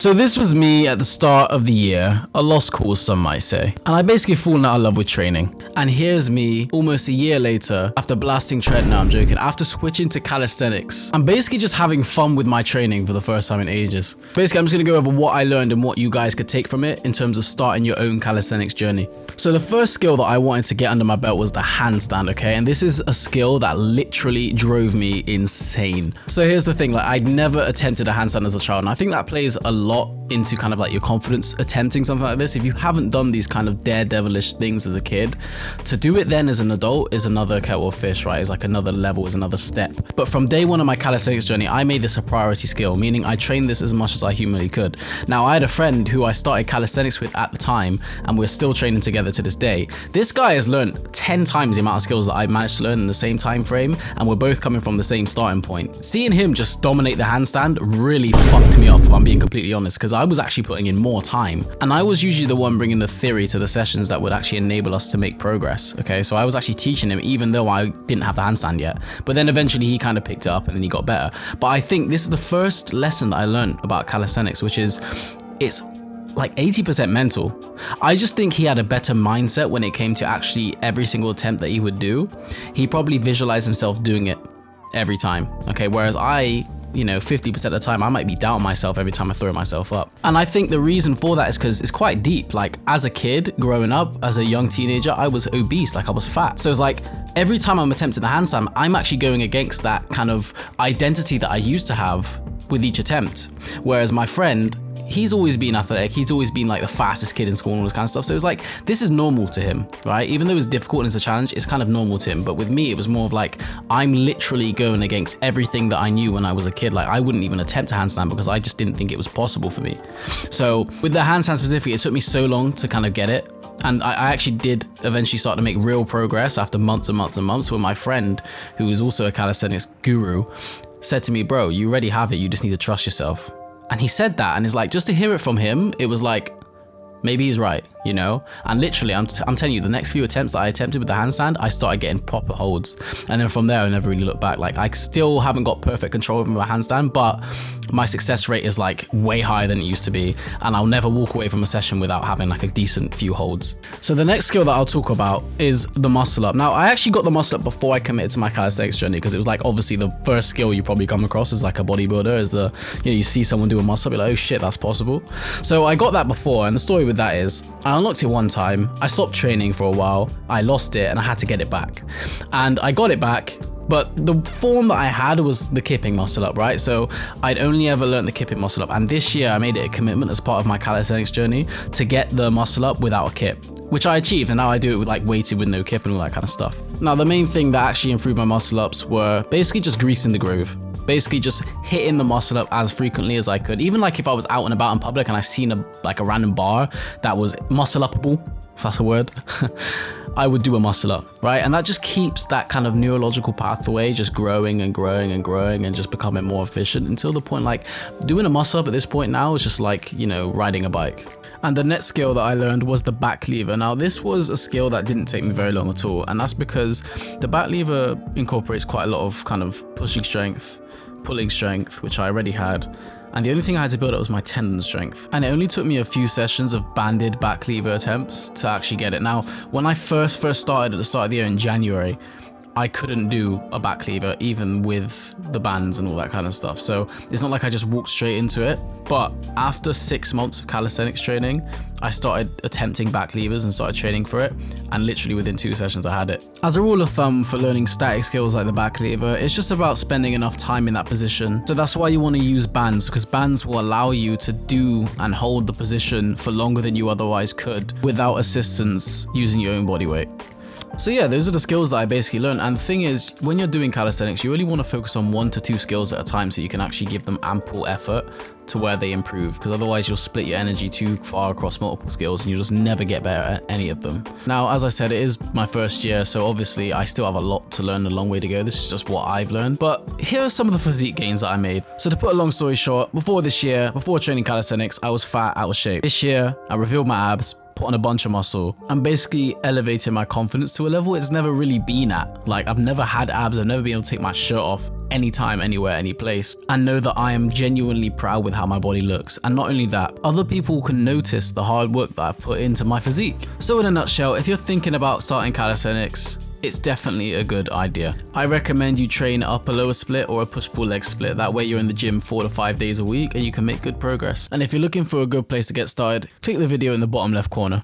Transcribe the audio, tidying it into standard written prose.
So this was me at the start of the year, a lost cause some might say, and I basically fallen out of love with training. And here's me almost a year later after blasting tread, no I'm joking, after switching to calisthenics. I'm basically just having fun with my training for the first time in ages. Basically I'm just gonna go over what I learned and what you guys could take from it in terms of starting your own calisthenics journey. So the first skill that I wanted to get under my belt was the handstand, okay? And this is a skill that literally drove me insane. So here's the thing, like I'd never attempted a handstand as a child, and I think that plays a lot into kind of like your confidence attempting something like this. If you haven't done these kind of daredevilish things as a kid, to do it then as an adult is another kettle of fish, right? It's like another level, is another step. But from day one of my calisthenics journey, I made this a priority skill, meaning I trained this as much as I humanly could. Now I had a friend who I started calisthenics with at the time, and we're still training together to this day. This guy has learned 10 times the amount of skills that I managed to learn in the same time frame, and we're both coming from the same starting point. Seeing him just dominate the handstand really fucked me off, if I'm being completely honest, because I was actually putting in more time, and I was usually the one bringing the theory to the sessions that would actually enable us to make progress. Okay, so I was actually teaching him even though I didn't have the handstand yet, but then eventually he kind of picked it up and then he got better. But I think this is the first lesson that I learned about calisthenics, which is it's like 80% mental. I just think he had a better mindset when it came to actually every single attempt that he would do. He probably visualized himself doing it every time, okay, whereas I, you know, 50% of the time I might be doubting myself every time I throw myself up. And I think the reason for that is because it's quite deep. Like as a kid growing up, as a young teenager, I was obese, like I was fat. So it's like every time I'm attempting the handstand, I'm actually going against that kind of identity that I used to have with each attempt. Whereas my friend, he's always been athletic, he's always been like the fastest kid in school and all this kind of stuff. So it was like, this is normal to him, right? Even though it's difficult and it's a challenge, it's kind of normal to him. But with me, it was more of like, I'm literally going against everything that I knew when I was a kid. Like I wouldn't even attempt a handstand because I just didn't think it was possible for me. So with the handstand specifically, it took me so long to kind of get it. And I actually did eventually start to make real progress after months and months and months, when my friend, who is also a calisthenics guru, said to me, bro, you already have it, you just need to trust yourself. And he said that, and it's like, just to hear it from him, it was like, maybe he's right, you know? And literally, I'm telling you, the next few attempts that I attempted with the handstand, I started getting proper holds. And then from there, I never really looked back. Like, I still haven't got perfect control over my handstand, but my success rate is like way higher than it used to be. And I'll never walk away from a session without having like a decent few holds. So the next skill that I'll talk about is the muscle up. Now, I actually got the muscle up before I committed to my calisthenics journey, because it was like, obviously the first skill you probably come across as like a bodybuilder is the, you know, you see someone do a muscle up, you're like, oh shit, that's possible. So I got that before, and the story with that is, I unlocked it one time, I stopped training for a while, I lost it, and I had to get it back. And I got it back, but the form that I had was the kipping muscle up, right? So I'd only ever learned the kipping muscle up, and this year I made it a commitment as part of my calisthenics journey to get the muscle up without a kip, which I achieved, and now I do it with like weighted with no kip and all that kind of stuff. Now the main thing that actually improved my muscle ups were basically just greasing the groove. Basically just hitting the muscle up as frequently as I could. Even like if I was out and about in public and I seen a random bar that was muscle upable, if that's a word, I would do a muscle up, right? And that just keeps that kind of neurological pathway just growing and growing and growing and just becoming more efficient, until the point like doing a muscle up at this point now is just like, you know, riding a bike. And the next skill that I learned was the back lever. Now this was a skill that didn't take me very long at all, and that's because the back lever incorporates quite a lot of kind of pushing strength, pulling strength, which I already had, and the only thing I had to build up was my tendon strength. And it only took me a few sessions of banded back lever attempts to actually get it. Now, when I first started at the start of the year in January, I couldn't do a back lever even with the bands and all that kind of stuff. So it's not like I just walked straight into it. But after 6 months of calisthenics training, I started attempting back levers and started training for it. And literally within 2 sessions, I had it. As a rule of thumb for learning static skills like the back lever, it's just about spending enough time in that position. So that's why you want to use bands, because bands will allow you to do and hold the position for longer than you otherwise could without assistance using your own body weight. So yeah, those are the skills that I basically learned. And the thing is, when you're doing calisthenics, you really want to focus on 1 to 2 skills at a time so you can actually give them ample effort to where they improve, because otherwise you'll split your energy too far across multiple skills and you'll just never get better at any of them. Now, as I said, it is my first year, so obviously I still have a lot to learn, a long way to go. This is just what I've learned. But here are some of the physique gains that I made. So to put a long story short, before this year, before training calisthenics, I was fat, out of shape. This year, I revealed my abs, put on a bunch of muscle, and basically elevated my confidence to a level it's never really been at. Like, I've never had abs, I've never been able to take my shirt off anytime, anywhere, any place, and know that I am genuinely proud with how my body looks. And not only that, other people can notice the hard work that I've put into my physique. So in a nutshell, if you're thinking about starting calisthenics, it's definitely a good idea. I recommend you train upper lower split or a push-pull leg split. That way you're in the gym 4 to 5 days a week and you can make good progress. And if you're looking for a good place to get started, click the video in the bottom left corner.